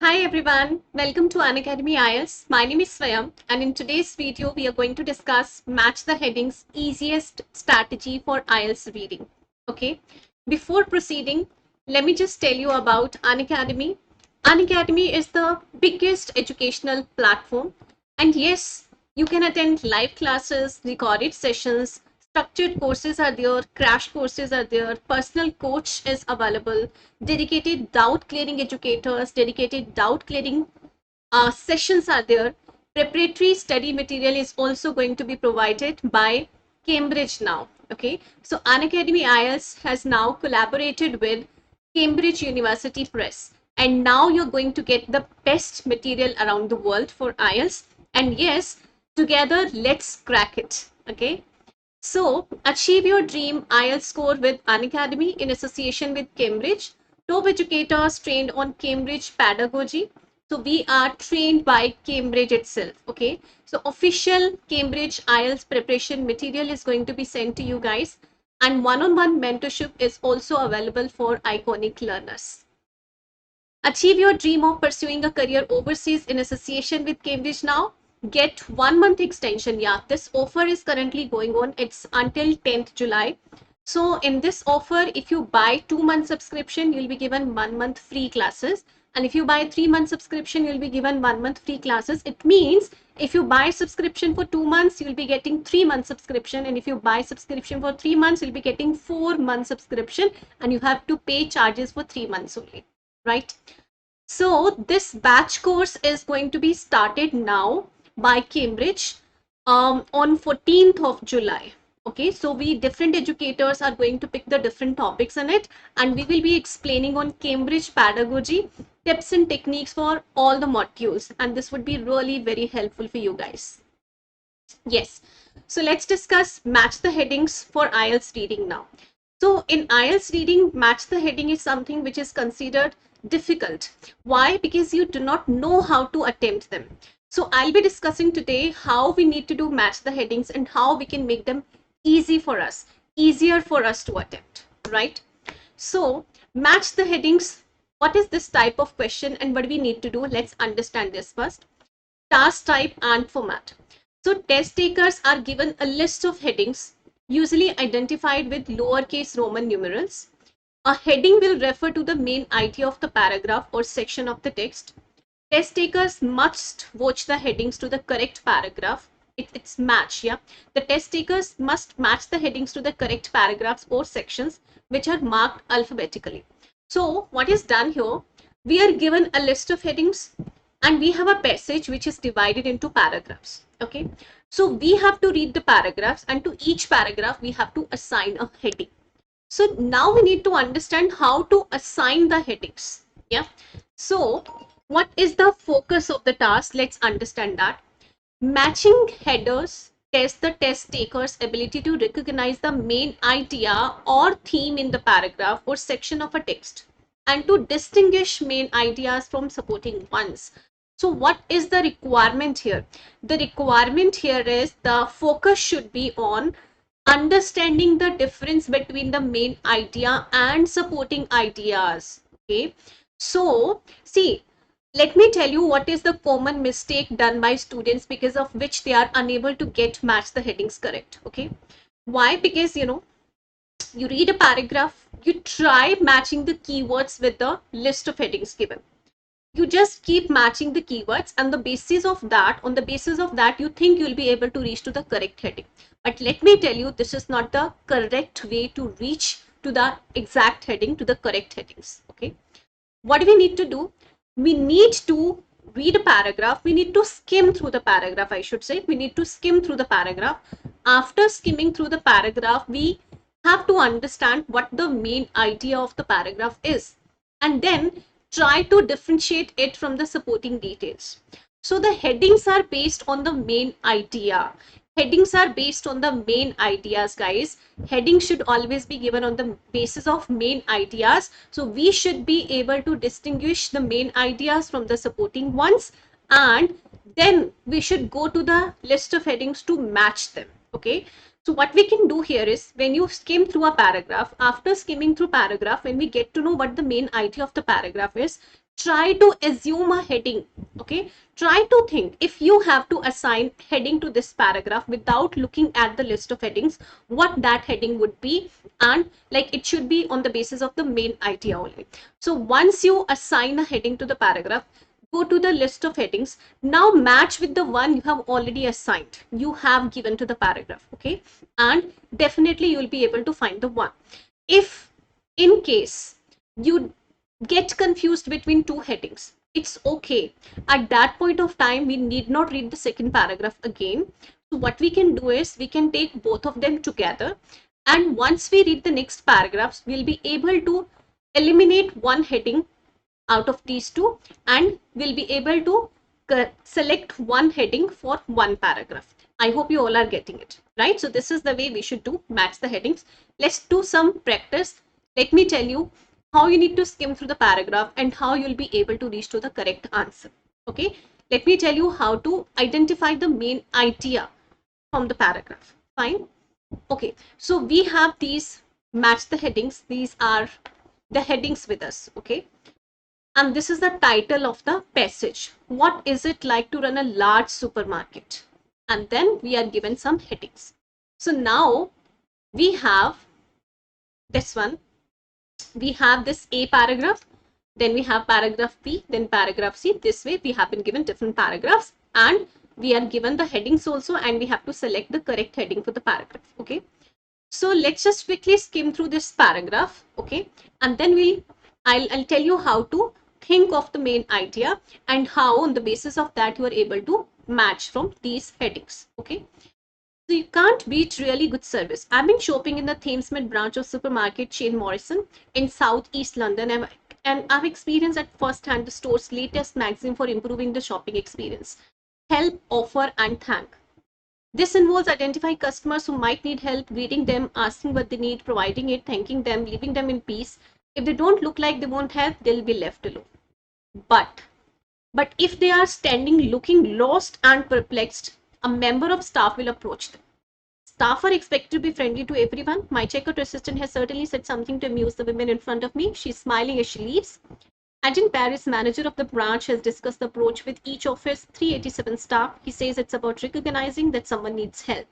Hi everyone, welcome to Unacademy IELTS. My name is Swayam and in today's video we are going to discuss Match the Headings Easiest Strategy for IELTS Reading. Okay, before proceeding, let me just tell you about Unacademy. Unacademy is the biggest educational platform, and yes, you can attend live classes, recorded sessions, structured courses are there, crash courses are there, personal coach is available, dedicated doubt clearing educators, dedicated doubt clearing sessions are there. Preparatory study material is also going to be provided by Cambridge now. Okay, so Unacademy IELTS has now collaborated with Cambridge University Press, and now you're going to get the best material around the world for IELTS. And yes, together let's crack it. Okay, so, achieve your dream IELTS score with Unacademy in association with Cambridge. Top educators trained on Cambridge pedagogy. So, we are trained by Cambridge itself. Okay. So, official Cambridge IELTS preparation material is going to be sent to you guys. And one-on-one mentorship is also available for iconic learners. Achieve your dream of pursuing a career overseas in association with Cambridge now. Get 1 month extension. Yeah, this offer is currently going on. It's until 10th July. So in this offer, if you buy 2 month subscription, you'll be given 1 month free classes. And if you buy 3 month subscription, you'll be given 1 month free classes. It means if you buy subscription for 2 months, you'll be getting 3 month subscription. And if you buy subscription for 3 months, you'll be getting 4 month subscription. And you have to pay charges for 3 months only, right? So this batch course is going to be started now by Cambridge on 14th of July. Okay, so we different educators are going to pick the different topics in it, and we will be explaining on Cambridge pedagogy, tips and techniques for all the modules, and this would be really very helpful for you guys. Yes, so let's discuss match the headings for IELTS reading now. So in IELTS reading, match the heading is something which is considered difficult. Why? Because you do not know how to attempt them. So I'll be discussing today how we need to do match the headings and how we can make them easy for us, easier for us to attempt, right? So match the headings. What is this type of question and what we need to do? Let's understand this first. Task type and format. So test takers are given a list of headings, usually identified with lowercase Roman numerals. A heading will refer to the main idea of the paragraph or section of the text. Test takers must watch the headings to the correct paragraph. It's match, yeah. The test takers must match the headings to the correct paragraphs or sections which are marked alphabetically. So what is done here? We are given a list of headings and we have a passage which is divided into paragraphs. Okay, so we have to read the paragraphs, and to each paragraph we have to assign a heading. So now we need to understand how to assign the headings. Yeah, so what is the focus of the task? Let's understand that. Matching headers test the test taker's ability to recognize the main idea or theme in the paragraph or section of a text, and to distinguish main ideas from supporting ones. So what is the requirement here? The requirement here is the focus should be on understanding the difference between the main idea and supporting ideas. Okay, so see, let me tell you what is the common mistake done by students because of which they are unable to match the headings correct. Okay, why? Because you read a paragraph, you try matching the keywords with the list of headings given. You just keep matching the keywords, and on the basis of that, you think you'll be able to reach to the correct heading. But let me tell you, this is not the correct way to reach to the exact heading, to the correct headings. Okay, what do we need to do? We need to read a paragraph. We need to skim through the paragraph, I should say. We need to skim through the paragraph. After skimming through the paragraph, we have to understand what the main idea of the paragraph is, and then try to differentiate it from the supporting details. So the headings are based on the main idea. Headings are based on the main ideas, guys. Headings should always be given on the basis of main ideas. So we should be able to distinguish the main ideas from the supporting ones, and then we should go to the list of headings to match them. Okay, so what we can do here is, when you skim through a paragraph, after skimming through paragraph, when we get to know what the main idea of the paragraph is, try to assume a heading. Okay, try to think if you have to assign heading to this paragraph without looking at the list of headings, what that heading would be, and like it should be on the basis of the main idea only. So once you assign a heading to the paragraph, go to the list of headings, now match with the one you have already assigned, you have given to the paragraph. Okay, and definitely you will be able to find the one. If in case you get confused between two headings, it's okay. At that point of time, we need not read the second paragraph again. So what we can do is we can take both of them together, and once we read the next paragraphs, we'll be able to eliminate one heading out of these two, and we'll be able to select one heading for one paragraph. I hope you all are getting it, right? So this is the way we should do, match the headings. Let's do some practice. Let me tell you how you need to skim through the paragraph and how you'll be able to reach to the correct answer. Okay, let me tell you how to identify the main idea from the paragraph. Fine. Okay, so we have these match the headings. These are the headings with us. Okay, and this is the title of the passage. What is it like to run a large supermarket? And then we are given some headings. So now we have this one. We have this A paragraph, then we have paragraph B, then paragraph C. This way we have been given different paragraphs, and we are given the headings also, and we have to select the correct heading for the paragraph. Okay, so let's just quickly skim through this paragraph. Okay, and then I'll tell you how to think of the main idea and how on the basis of that you are able to match from these headings. Okay, so you can't beat really good service. I've been shopping in the Thamesmead branch of supermarket chain Morrison in South East London, and I've experienced at first hand the store's latest maxim for improving the shopping experience: help, offer, and thank. This involves identifying customers who might need help, greeting them, asking what they need, providing it, thanking them, leaving them in peace. If they don't look like they want help, they'll be left alone. But if they are standing looking lost and perplexed, a member of staff will approach them. Staff are expected to be friendly to everyone. My checkout assistant has certainly said something to amuse the women in front of me. She's smiling as she leaves. Agent Paris, manager of the branch, has discussed the approach with each of his 387 staff. He says it's about recognizing that someone needs help.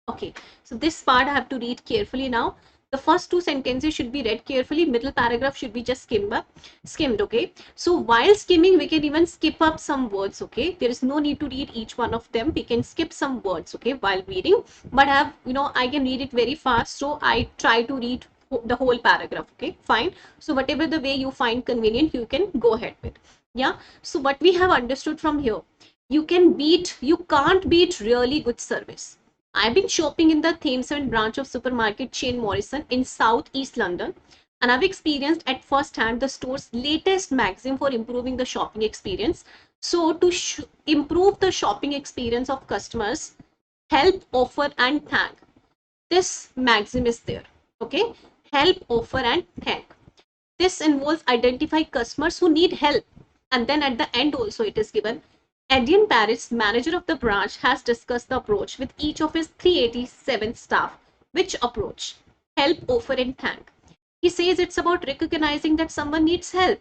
Okay, so this part I have to read carefully now. The first two sentences should be read carefully. Middle paragraph should be just skimmed. Okay, so while skimming, we can even skip up some words. Okay, there is no need to read each one of them. We can skip some words. Okay, while reading, but I can read it very fast, so I try to read the whole paragraph. Okay, fine. So whatever the way you find convenient, you can go ahead with. Yeah, so what we have understood from here, you can't beat really good service. I've been shopping in the Thamesmead branch of supermarket chain Morrison in South East London, and I've experienced at first hand the store's latest maxim for improving the shopping experience. So to improve the shopping experience of customers, help, offer, and thank. This maxim is there. Okay, help, offer, and thank. This involves identify customers who need help, and then at the end also it is given. Adrian Paris, manager of the branch, has discussed the approach with each of his 387 staff. Which approach? Help, offer, and thank. He says it's about recognizing that someone needs help,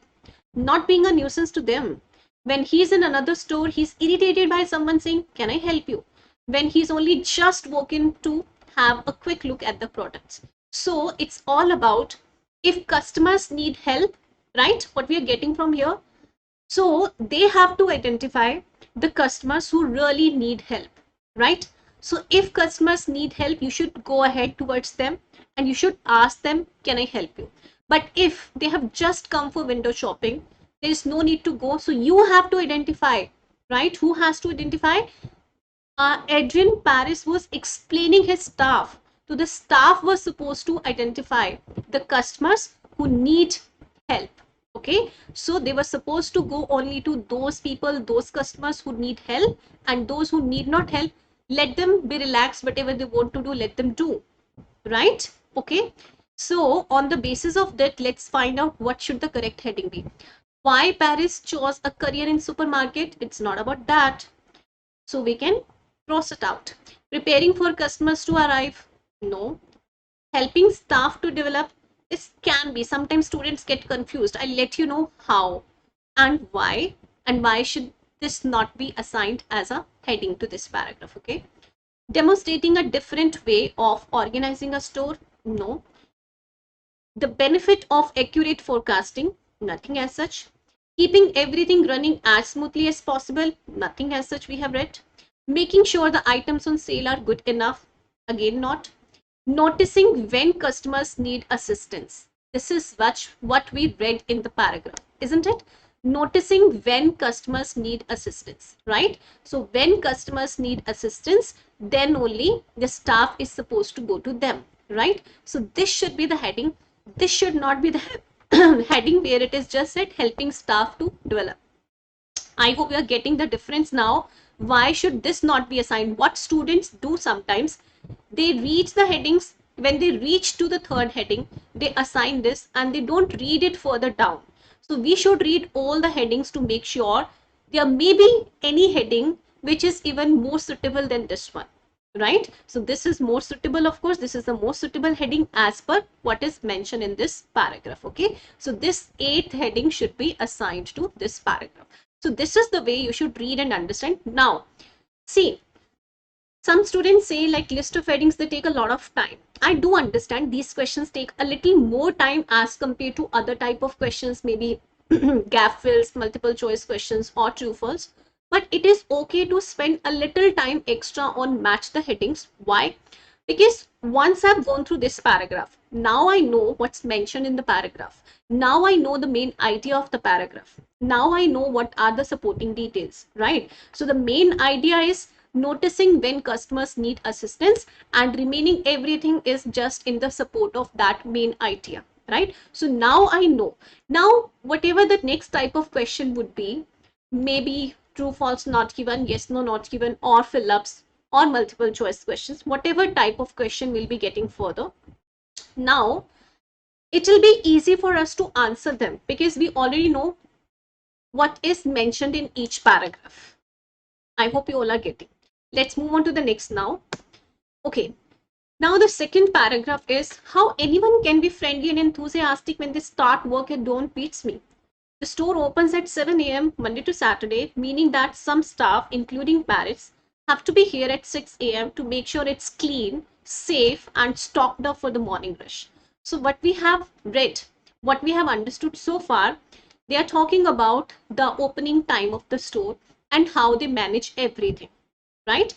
not being a nuisance to them. When he's in another store, he's irritated by someone saying, "Can I help you?" when he's only just walking to have a quick look at the products. So it's all about if customers need help, right? What we are getting from here. So they have to identify the customers who really need help, right? So if customers need help, you should go ahead towards them and you should ask them, "Can I help you?" But if they have just come for window shopping, there is no need to go. So you have to identify, right? Who has to identify? Adrian Paris was explaining his staff. So the staff was supposed to identify the customers who need help. Okay, so they were supposed to go only to those people, those customers who need help, and those who need not help, let them be relaxed. Whatever they want to do, let them do. Right? Okay. So on the basis of that, let's find out what should the correct heading be. Why Paris chose a career in supermarket? It's not about that. So we can cross it out. Preparing for customers to arrive? No. Helping staff to develop? This can be. Sometimes students get confused. I'll let you know how. and why should this not be assigned as a heading to this paragraph. Okay, demonstrating a different way of organizing a store, no. The benefit of accurate forecasting, nothing as such. Keeping everything running as smoothly as possible, nothing as such we have read. Making sure the items on sale are good enough, again not. Noticing when customers need assistance. This is what we read in the paragraph, isn't it? Noticing when customers need assistance, right? So when customers need assistance, then only the staff is supposed to go to them, right? So this should be the heading. This should not be the heading where it is just said helping staff to develop. I hope you are getting the difference now. Why should this not be assigned? What students do sometimes, they reach the headings, when they reach to the third heading, they assign this and they don't read it further down. So we should read all the headings to make sure there may be any heading which is even more suitable than this one, right? So this is more suitable, of course, this is the most suitable heading as per what is mentioned in this paragraph. Okay, so this 8th heading should be assigned to this paragraph. So this is the way you should read and understand. Now, see, some students say like list of headings, they take a lot of time. I do understand these questions take a little more time as compared to other type of questions, maybe gap fills, multiple choice questions or true false. But it is okay to spend a little time extra on match the headings. Why? Because once I've gone through this paragraph, now I know what's mentioned in the paragraph. Now I know the main idea of the paragraph. Now I know what are the supporting details, right? So the main idea is noticing when customers need assistance, and remaining everything is just in the support of that main idea, right? So now I know. Now whatever the next type of question would be, maybe true false not given, yes no not given, or fill ups or multiple choice questions, whatever type of question we'll be getting further, now it will be easy for us to answer them because we already know what is mentioned in each paragraph. I hope you all are getting. Let's move on to the next now. Okay, now the second paragraph is how anyone can be friendly and enthusiastic when they start work at dawn beats me. The store opens at 7 a.m. Monday to Saturday, meaning that some staff, including parents, have to be here at 6 a.m. to make sure it's clean, safe, and stocked up for the morning rush. So, what we have read, what we have understood so far, they are talking about the opening time of the store and how they manage everything, right?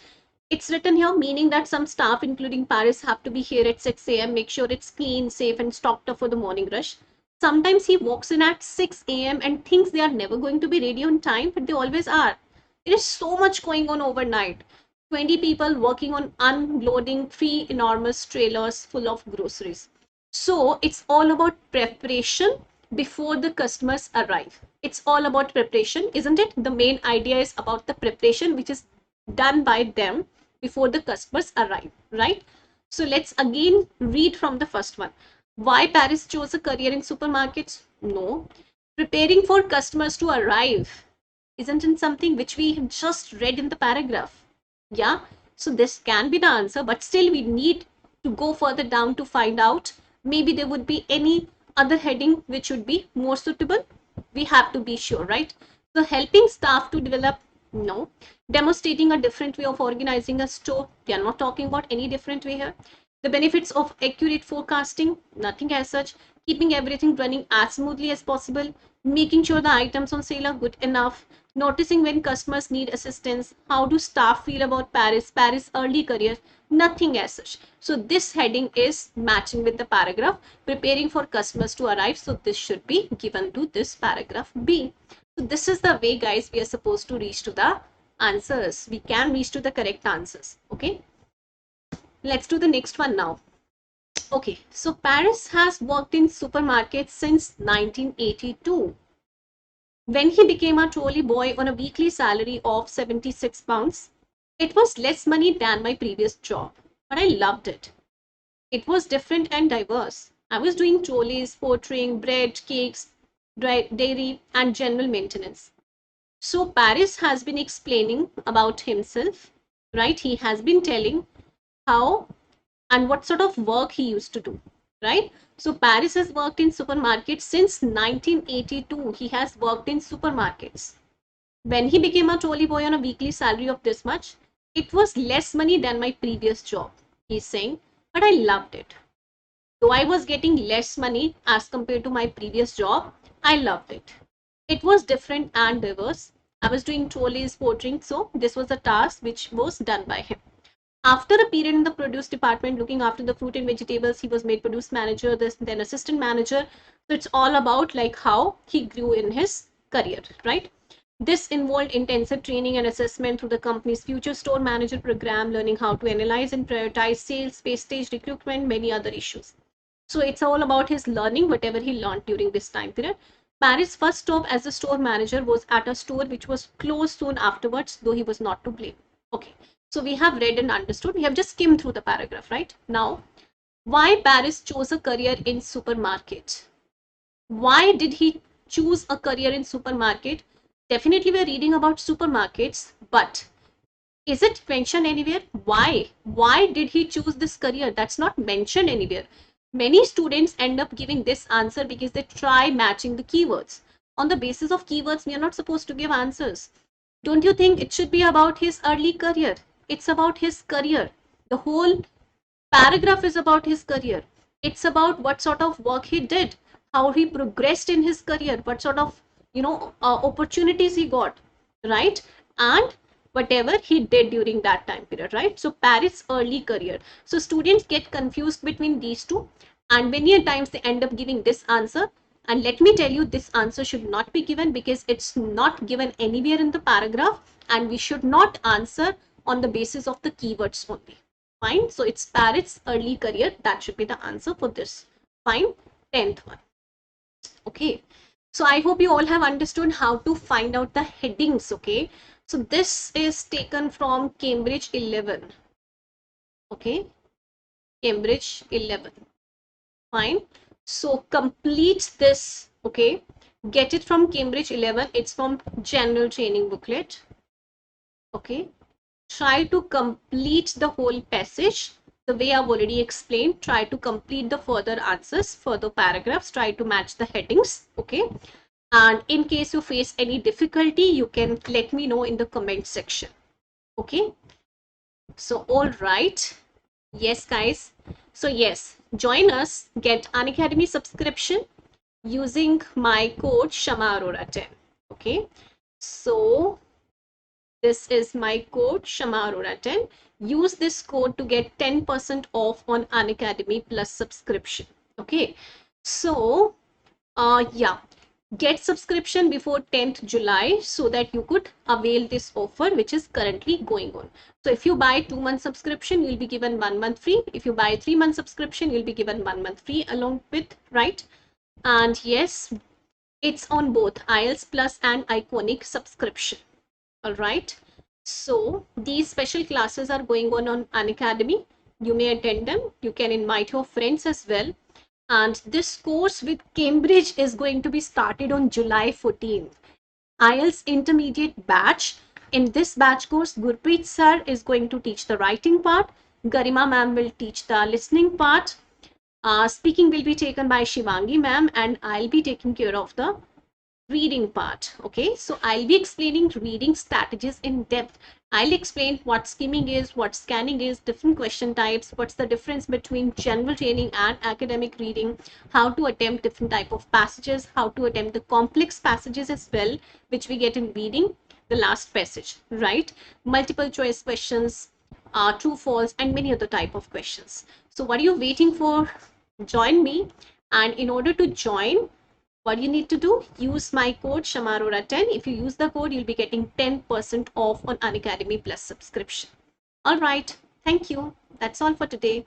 It's written here, meaning that some staff, including parents, have to be here at 6 a.m., make sure it's clean, safe, and stocked up for the morning rush. Sometimes he walks in at 6 a.m. and thinks they are never going to be ready on time, but they always are. There is so much going on overnight. 20 people working on unloading 3 enormous trailers full of groceries. So it's all about preparation before the customers arrive. It's all about preparation, isn't it? The main idea is about the preparation which is done by them before the customers arrive, right? So let's again read from the first one. Why Paris chose a career in supermarkets? No. Preparing for customers to arrive. Isn't it something which we have just read in the paragraph? Yeah. So this can be the answer, but still we need to go further down to find out. Maybe there would be any other heading which would be more suitable. We have to be sure, right? So helping staff to develop, no. Demonstrating a different way of organizing a store. We are not talking about any different way here. The benefits of accurate forecasting, nothing as such. Keeping everything running as smoothly as possible. Making sure the items on sale are good enough. Noticing when customers need assistance. How do staff feel about Paris early career, nothing as such. So this heading is matching with the paragraph, preparing for customers to arrive. So this should be given to this paragraph B. So this is the way, guys, we are supposed to reach to the answers. We can reach to the correct answers. Okay, let's do the next one now. Okay, so Paris has worked in supermarkets since 1982. When he became a trolley boy on a weekly salary of £76, it was less money than my previous job, but I loved it. It was different and diverse. I was doing trolleys, portering, bread, cakes, dairy, and general maintenance. So Paris has been explaining about himself, right? He has been telling how and what sort of work he used to do, right? So Paris has worked in supermarkets since 1982. He has worked in supermarkets. When he became a trolley boy on a weekly salary of this much, it was less money than my previous job, he's saying, but I loved it. Though I was getting less money as compared to my previous job, I loved it. It was different and diverse. I was doing trolleys, portering, so this was a task which was done by him. After a period in the produce department looking after the fruit and vegetables, he was made produce manager, then assistant manager. So it's all about like how he grew in his career, right? This involved intensive training and assessment through the company's future store manager program, learning how to analyze and prioritize sales, wastage, recruitment, many other issues. So it's all about his learning, whatever he learned during this time period. Paris' first stop as a store manager was at a store which was closed soon afterwards, though he was not to blame. Okay, so we have read and understood. We have just skimmed through the paragraph, right? Now, why Paris chose a career in supermarket? Why did he choose a career in supermarket? Definitely we're reading about supermarkets, but is it mentioned anywhere? Why did he choose this career? That's not mentioned anywhere. Many students end up giving this answer because they try matching the keywords. On the basis of keywords, we are not supposed to give answers. Don't you think it should be about his early career? It's about his career. The whole paragraph is about his career. It's about what sort of work he did, how he progressed in his career, what sort of opportunities he got, right? And whatever he did during that time period, right? So Paris' early career. So students get confused between these two, and many a times they end up giving this answer. And let me tell you, this answer should not be given because it's not given anywhere in the paragraph, and we should not answer on the basis of the keywords only. Fine. So it's Paris' early career. That should be the answer for this. Fine. 10th one. Okay. So I hope you all have understood how to find out the headings. Okay. So this is taken from Cambridge 11. Okay. Cambridge 11. Fine. So complete this. Okay. Get it from Cambridge 11. It's from general training booklet. Okay. Try to complete the whole passage the way I've already explained. Try to complete the further answers, further paragraphs, try to match the headings. Okay. And in case you face any difficulty, you can let me know in the comment section. Okay. So, all right. Yes, guys. So, yes, join us, get Unacademy subscription using my code ShamaArora10. Okay. So, this is my code ShamaArora10. Use this code to get 10% off on Unacademy Plus subscription. Okay. So, yeah, get subscription before 10th July so that you could avail this offer which is currently going on. So if you buy 2-month subscription, you'll be given 1 month free. If you buy 3-month subscription, you'll be given 1 month free along with, right? And yes, it's on both IELTS Plus and Iconic subscription. All right. So these special classes are going on Unacademy. You may attend them. You can invite your friends as well. And this course with Cambridge is going to be started on July 14th. IELTS Intermediate batch. In this batch course, Gurpreet sir is going to teach the writing part. Garima ma'am will teach the listening part. Speaking will be taken by Shivangi ma'am, and I'll be taking care of the reading part. Okay, so I'll be explaining reading strategies in depth. I'll explain what skimming is, what scanning is, different question types, what's the difference between general training and academic reading, how to attempt different type of passages, how to attempt the complex passages as well, which we get in reading the last passage, right? Multiple choice questions, true, false, and many other type of questions. So what are you waiting for? Join me. And in order to join, what you need to do, use my code ShamaArora10. If you use the code, you'll be getting 10% off on Unacademy Plus subscription. All right. Thank you. That's all for today.